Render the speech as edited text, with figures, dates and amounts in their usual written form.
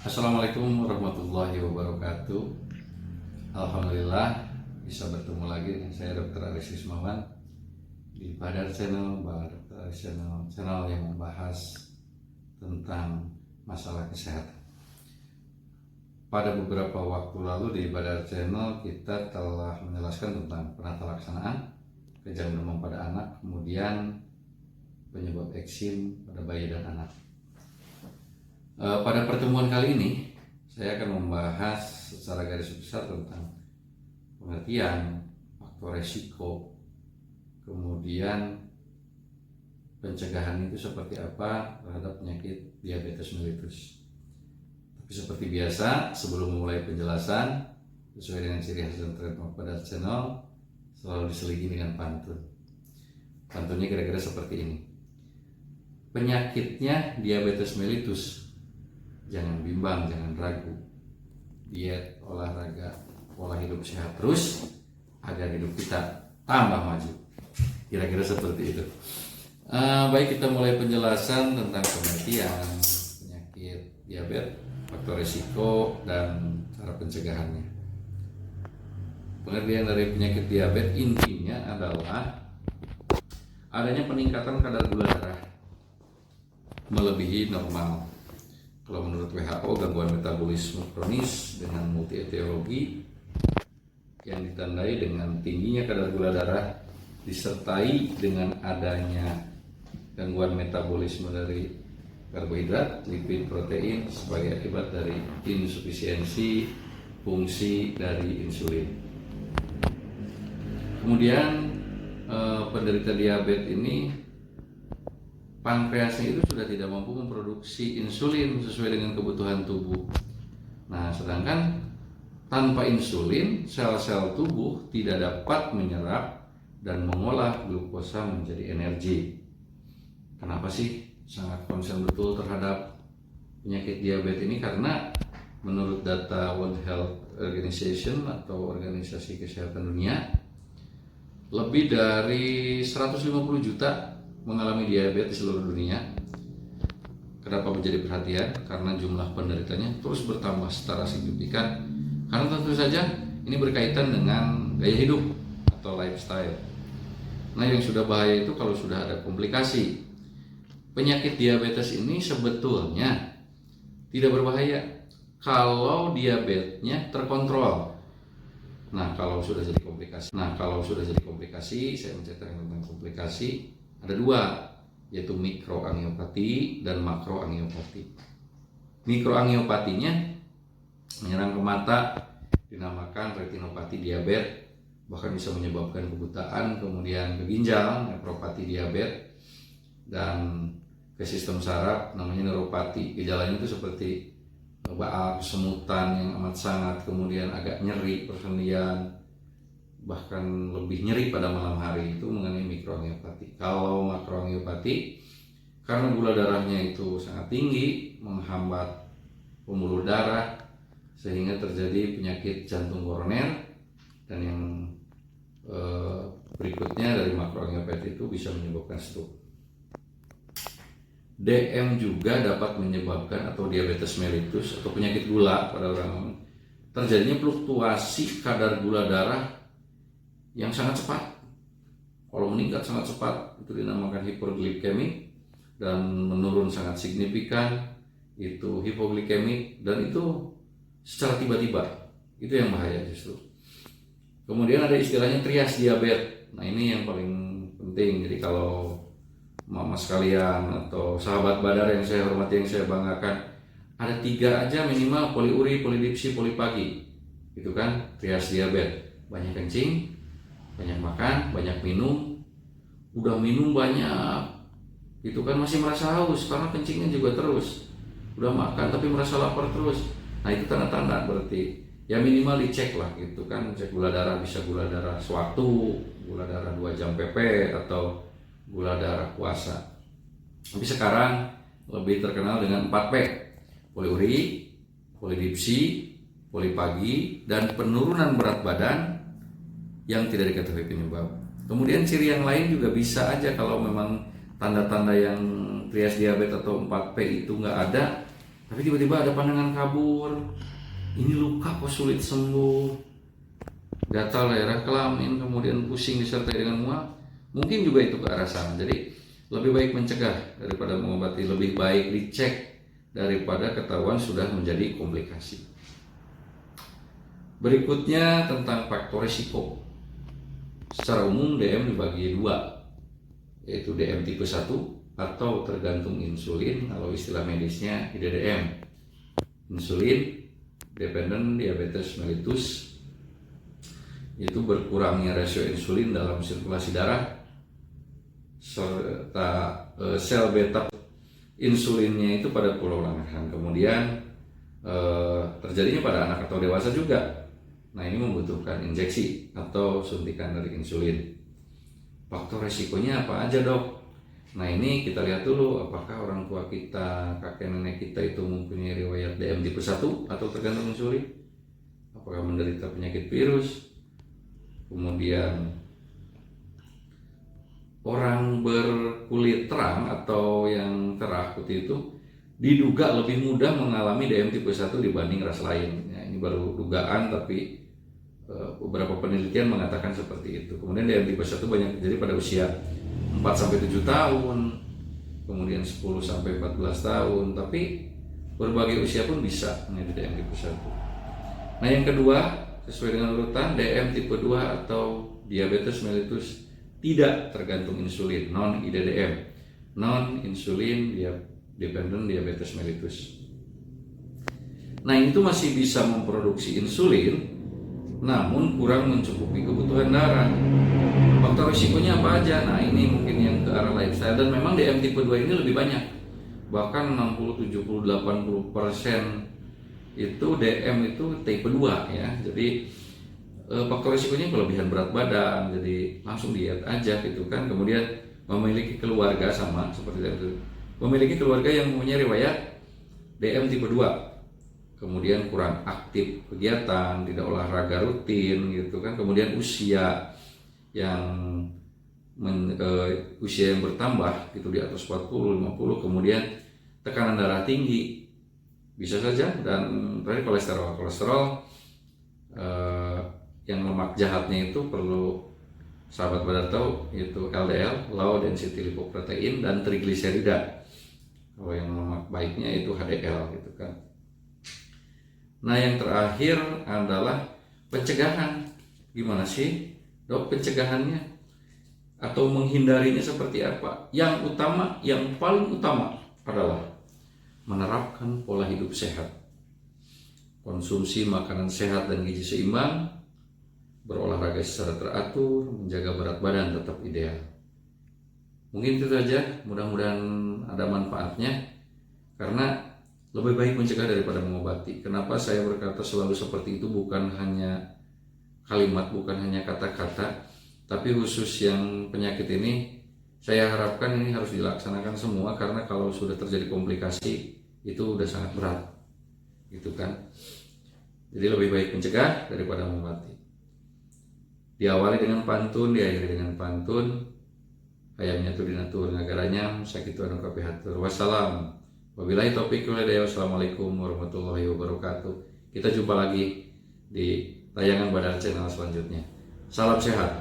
Assalamualaikum warahmatullahi wabarakatuh. Alhamdulillah bisa bertemu lagi dengan saya Dr. Aris Ismawan di Badar Channel, Dr. Aris Channel yang membahas tentang masalah kesehatan. Pada beberapa waktu lalu di Badar Channel kita telah menjelaskan tentang penata laksanaan kejang demam pada anak, kemudian penyebab eksim pada bayi dan anak. Pada pertemuan kali ini saya akan membahas secara garis besar tentang pengertian, faktor resiko, kemudian pencegahan itu seperti apa terhadap penyakit diabetes mellitus. Tapi seperti biasa, sebelum memulai penjelasan sesuai dengan ciri khas dan trademark Badar Channel, selalu diselingi dengan pantun. Pantunnya kira-kira seperti ini. Penyakitnya diabetes mellitus. Jangan bimbang, jangan ragu. Diet, olahraga, pola hidup sehat terus agar hidup kita tambah maju. Kira-kira seperti itu. Baik, kita mulai penjelasan tentang pengertian penyakit diabetes, faktor risiko, dan cara pencegahannya. Pengertian dari penyakit diabetes intinya adalah adanya peningkatan kadar gula darah melebihi normal. Kalau menurut WHO, gangguan metabolisme kronis dengan multi etiologi yang ditandai dengan tingginya kadar gula darah disertai dengan adanya gangguan metabolisme dari karbohidrat, lipid, protein sebagai akibat dari insufisiensi fungsi dari insulin. Kemudian penderita diabetes ini pankreasnya itu sudah tidak mampu memproduksi insulin sesuai dengan kebutuhan tubuh. Nah, sedangkan tanpa insulin, sel-sel tubuh tidak dapat menyerap dan mengolah glukosa menjadi energi. Kenapa sih sangat concern betul terhadap penyakit diabetes ini? Karena menurut data World Health Organization atau Organisasi Kesehatan Dunia, lebih dari 150 juta mengalami diabetes di seluruh dunia. Kenapa menjadi perhatian? Karena jumlah penderitanya terus bertambah secara signifikan. Karena tentu saja ini berkaitan dengan gaya hidup atau lifestyle. Nah, yang sudah bahaya itu kalau sudah ada komplikasi. Penyakit diabetes ini sebetulnya tidak berbahaya kalau diabetesnya terkontrol. Nah, kalau sudah jadi komplikasi, saya menceritakan tentang komplikasi. Ada dua, yaitu mikroangiopati dan makroangiopati. Mikroangiopatinya menyerang ke mata, dinamakan retinopati diabetes, bahkan bisa menyebabkan kebutaan, kemudian ke ginjal, nefropati diabetes, dan ke sistem saraf, namanya neuropati. Gejalanya itu seperti baal, kesemutan yang amat sangat, kemudian agak nyeri persendian, bahkan lebih nyeri pada malam hari, itu mengenai mikroangiopati. Kalau makroangiopati, karena gula darahnya itu sangat tinggi, menghambat pembuluh darah sehingga terjadi penyakit jantung koroner, dan yang berikutnya dari makroangiopati itu bisa menyebabkan stroke. DM juga dapat menyebabkan atau diabetes mellitus atau penyakit gula pada orang, terjadinya fluktuasi kadar gula darah yang sangat cepat. Kalau meningkat sangat cepat itu dinamakan hiperglikemik, dan menurun sangat signifikan itu hipoglikemik, dan itu secara tiba-tiba. Itu yang bahaya justru. Kemudian ada istilahnya trias diabetes. Nah, ini yang paling penting. Jadi kalau mama sekalian atau sahabat Badar yang saya hormati, yang saya banggakan, ada 3 aja minimal: poliuri, polidipsi, polipagi. Itu kan trias diabetes. Banyak kencing, banyak makan, banyak minum. Udah minum banyak, itu kan masih merasa haus karena kencingnya juga terus. Udah makan tapi merasa lapar terus. Nah, itu tanda-tanda berarti ya minimal dicek lah gitu kan. Cek gula darah, bisa gula darah sewaktu, gula darah 2 jam PP, atau gula darah puasa. Tapi sekarang lebih terkenal dengan 4P: poliuri, polidipsi, polipagi, dan penurunan berat badan yang tidak diketahui penyebab. Kemudian ciri yang lain juga bisa aja, kalau memang tanda-tanda yang trias diabetes atau 4P itu nggak ada, Tapi tiba-tiba ada pandangan kabur, ini luka kok sulit sembuh, gatal daerah kelamin, kemudian pusing disertai dengan mual, mungkin juga itu ke arah sana. Jadi lebih baik mencegah daripada mengobati, lebih baik dicek daripada ketahuan sudah menjadi komplikasi. Berikutnya tentang faktor risiko. Secara umum DM dibagi dua, yaitu DM tipe 1 atau tergantung insulin, kalau istilah medisnya IDDM, insulin dependent diabetes mellitus. Itu berkurangnya rasio insulin dalam sirkulasi darah serta sel beta insulinnya itu pada pulau Langerhans. Kemudian terjadinya pada anak atau dewasa juga. Nah, ini membutuhkan injeksi atau suntikan dari insulin. Faktor resikonya apa aja, Dok? Nah, ini kita lihat dulu, apakah orang tua kita, kakek nenek kita itu mempunyai riwayat DM tipe 1 atau tergantung insulin? Apakah menderita penyakit virus? Kemudian orang berkulit terang atau yang cerah putih itu diduga lebih mudah mengalami DM tipe 1 dibanding ras lain. Ya, ini baru dugaan, tapi beberapa penelitian mengatakan seperti itu. Kemudian DM tipe 1 banyak terjadi pada usia 4-7 tahun, kemudian 10-14 tahun, tapi berbagai usia pun bisa menjadi DM tipe 1. Nah, yang kedua, sesuai dengan urutan, DM tipe 2 atau diabetes mellitus tidak tergantung insulin, non IDDM, non insulin dependent diabetes mellitus. Nah, itu masih bisa memproduksi insulin, namun kurang mencukupi kebutuhan darah. Faktor risikonya apa aja? Nah, ini mungkin yang ke arah lifestyle, dan memang DM tipe 2 ini lebih banyak, bahkan 60, 70, 80% itu DM itu tipe 2 ya. Jadi faktor risikonya kelebihan berat badan, jadi langsung diet aja gitu kan. Kemudian memiliki keluarga, sama seperti itu, memiliki keluarga yang mempunyai riwayat DM tipe 2, kemudian kurang aktif kegiatan, tidak olahraga rutin gitu kan. Kemudian usia yang bertambah gitu, di atas 40, 50, kemudian tekanan darah tinggi bisa saja, dan tadi kolesterol yang lemak jahatnya itu perlu sahabat badar tahu, itu LDL, low density lipoprotein, dan trigliserida. Kalau yang lemak baiknya itu HDL gitu kan. Nah, yang terakhir adalah pencegahan. Gimana sih, Dok, pencegahannya atau menghindarinya seperti apa? Yang utama, yang paling utama adalah menerapkan pola hidup sehat, konsumsi makanan sehat dan gizi seimbang, berolahraga secara teratur, menjaga berat badan tetap ideal. Mungkin itu saja, mudah-mudahan ada manfaatnya, karena lebih baik mencegah daripada mengobati. Kenapa saya berkata selalu seperti itu? Bukan hanya kalimat, bukan hanya kata-kata, tapi khusus yang penyakit ini, saya harapkan ini harus dilaksanakan semua, karena kalau sudah terjadi komplikasi itu udah sangat berat gitu kan. Jadi lebih baik mencegah daripada mengobati. Diawali dengan pantun, diakhiri dengan pantun. Hayamnya tu dinatur ngagaranya, sakitu anu kapihatur. Wassalam. Wabillahi taufiq wal hidayah. Wassalamualaikum warahmatullahi wabarakatuh. Kita jumpa lagi di tayangan Badar Channel selanjutnya. Salam sehat.